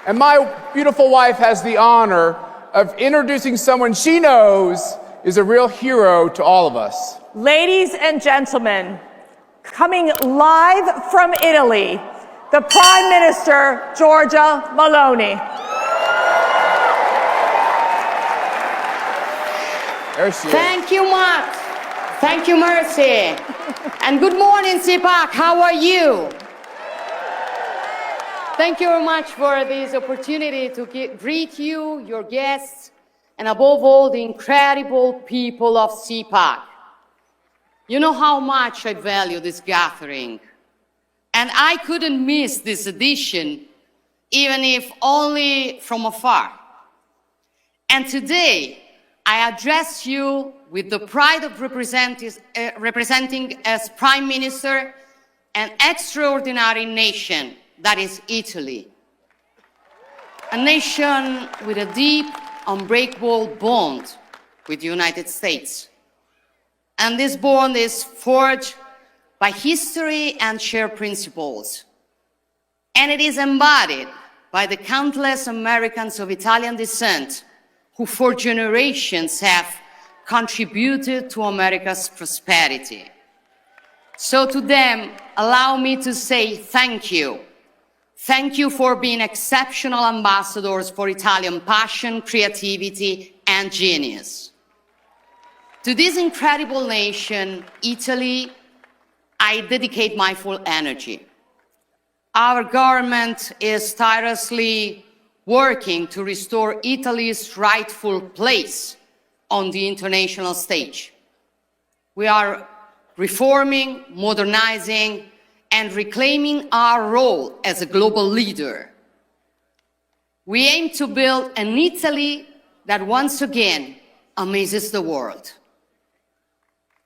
And my beautiful wife has the honor of introducing someone she knows is a real hero to all of us. Ladies and gentlemen, coming live from Italy, the Prime Minister, Giorgia Meloni. There she is. Thank you, Mark. Thank you, Mercy. And good morning, CPAC. How are you? Thank you very much for this opportunity to greet you, your guests, and above all, the incredible people of CPAC. You know how much I value this gathering, and I couldn't miss this edition, even if only from afar. And today, I address you with the pride of representing as Prime Minister an extraordinary nation that is Italy. A nation with a deep, unbreakable bond with the United States. And this bond is forged by history and shared principles. And it is embodied by the countless Americans of Italian descent who for generations have contributed to America's prosperity. So to them, allow me to say thank you. Thank you for being exceptional ambassadors for Italian passion, creativity, and genius. To this incredible nation, Italy, I dedicate my full energy. Our government is tirelessly working to restore Italy's rightful place on the international stage. We are reforming, modernizing, and reclaiming our role as a global leader. We aim to build an Italy that once again amazes the world.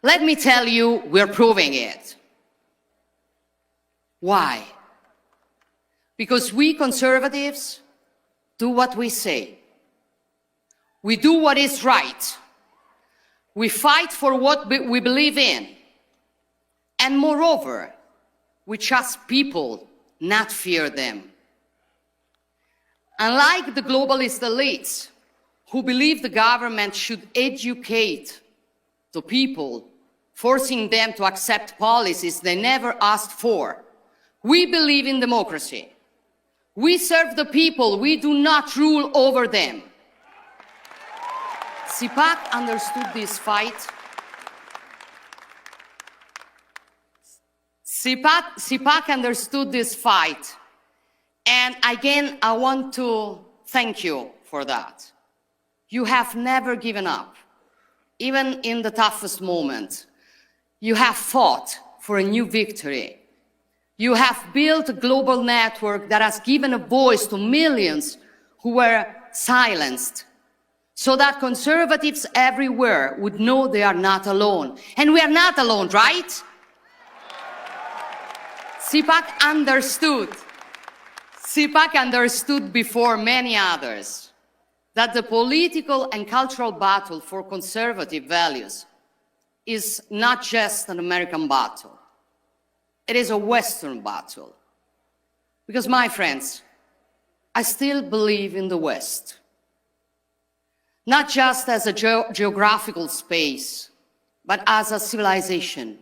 Let me tell you, we're proving it. Why? Because we conservatives do what we say. We do what is right. We fight for what we believe in. And moreover, we trust people, not fear them. Unlike the globalist elites who believe the government should educate the people, forcing them to accept policies they never asked for, we believe in democracy. We serve the people, we do not rule over them. CPAC understood this fight. CPAC understood this fight, and again, I want to thank you for that. You have never given up, even in the toughest moment. You have fought for a new victory. You have built a global network that has given a voice to millions who were silenced, so that conservatives everywhere would know they are not alone. And we are not alone, right? CPAC understood before many others that the political and cultural battle for conservative values is not just an American battle. It is a Western battle. Because, my friends, I still believe in the West. Not just as a geographical space, but as a civilization.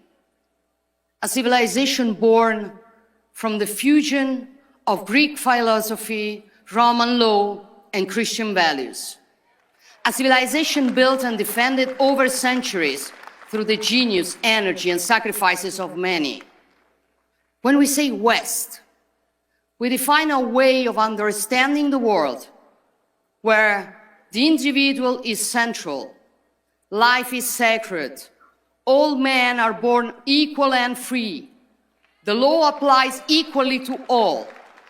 A civilization born from the fusion of Greek philosophy, Roman law, and Christian values. A civilization built and defended over centuries through the genius, energy, and sacrifices of many. When we say West, we define a way of understanding the world where the individual is central, life is sacred, all men are born equal and free. The law applies equally to all.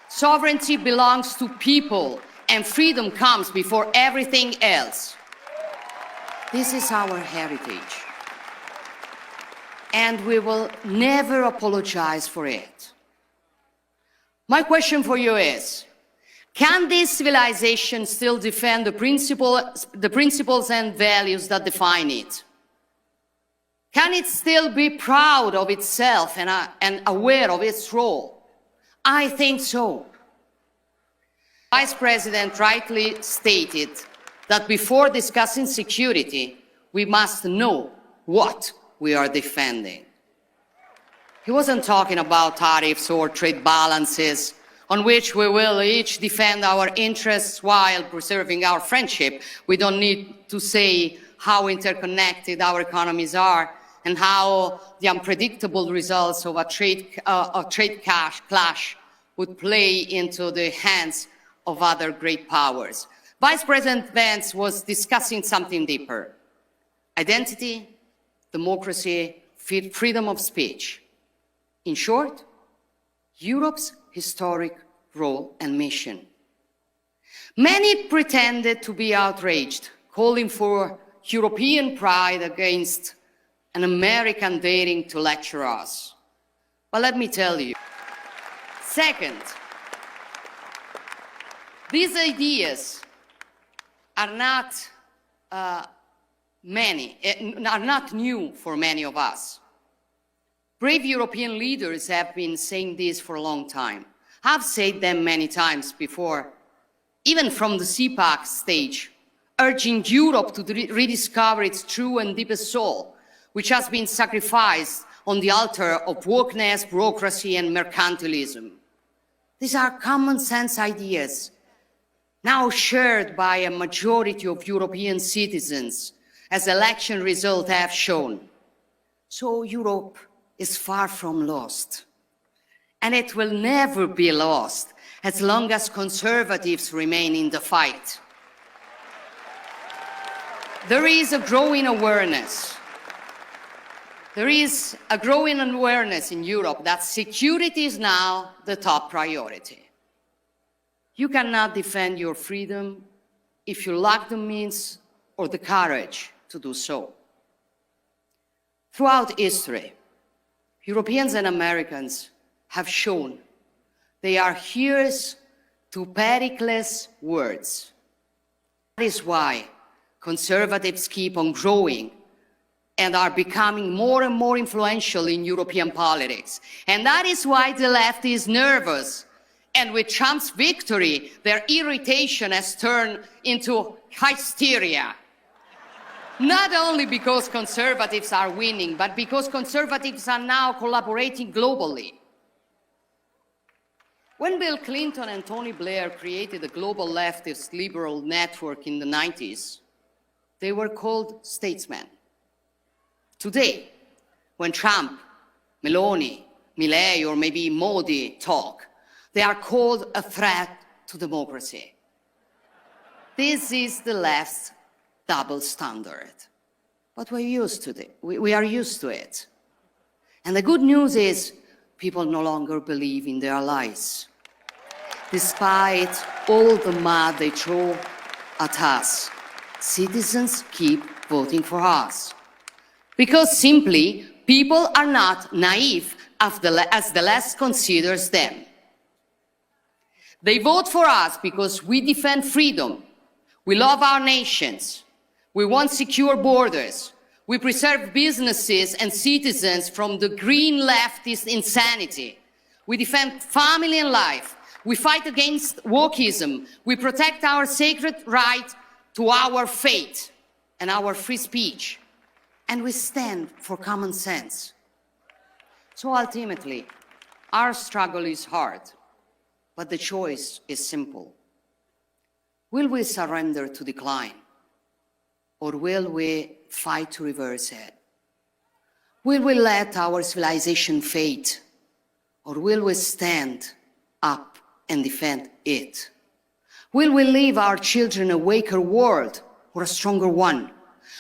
Sovereignty belongs to people, and freedom comes before everything else. This is our heritage. And we will never apologize for it. My question for you is, can this civilization still defend the principles and values that define it? Can it still be proud of itself and aware of its role? I think so. Vice President rightly stated that before discussing security, we must know what we are defending. He wasn't talking about tariffs or trade balances on which we will each defend our interests while preserving our friendship. We don't need to say how interconnected our economies are and how the unpredictable results of a trade clash would play into the hands of other great powers. Vice President Vance was discussing something deeper: identity, democracy, freedom of speech. In short, Europe's historic role and mission. Many pretended to be outraged, calling for European pride against an American daring to lecture us. But let me tell you, second, these ideas are not new for many of us. Brave European leaders have been saying this for a long time. I've said them many times before, even from the CPAC stage, urging Europe to rediscover its true and deepest soul, which has been sacrificed on the altar of wokeness, bureaucracy, and mercantilism. These are common sense ideas, now shared by a majority of European citizens, as election results have shown. So Europe is far from lost, and it will never be lost as long as conservatives remain in the fight. There is a growing awareness. There is a growing awareness in Europe that security is now the top priority. You cannot defend your freedom if you lack the means or the courage to do so. Throughout history, Europeans and Americans have shown they are hearers to Pericles' words. That is why conservatives keep on growing and are becoming more and more influential in European politics. And that is why the left is nervous. And with Trump's victory, their irritation has turned into hysteria. Not only because conservatives are winning, but because conservatives are now collaborating globally. When Bill Clinton and Tony Blair created the global leftist liberal network in the 90s, they were called statesmen. Today, when Trump, Meloni, Milei, or maybe Modi talk, they are called a threat to democracy. This is the left's double standard. But we're used to it. We are used to it. And the good news is people no longer believe in their lies. Despite all the mud they throw at us, citizens keep voting for us. Because simply, people are not naive as the left considers them. They vote for us because we defend freedom. We love our nations. We want secure borders. We preserve businesses and citizens from the green leftist insanity. We defend family and life. We fight against wokeism. We protect our sacred right to our faith and our free speech. And we stand for common sense. So ultimately, our struggle is hard, but the choice is simple. Will we surrender to decline? Or will we fight to reverse it? Will we let our civilization fade? Or will we stand up and defend it? Will we leave our children a weaker world or a stronger one?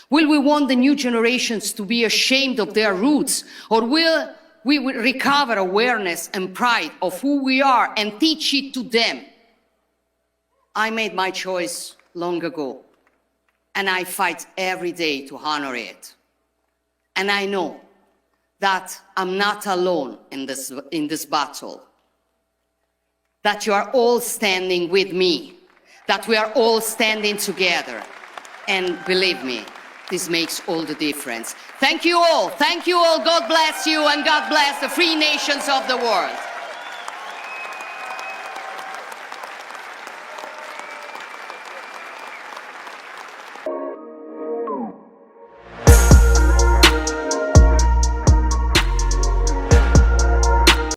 Will we want the new generations to be ashamed of their roots? Or will we recover awareness and pride of who we are and teach it to them? I made my choice long ago, and I fight every day to honor it. And I know that I'm not alone in this battle, that you are all standing with me, that we are all standing together. And believe me, this makes all the difference. Thank you all. Thank you all. God bless you, and God bless the free nations of the world.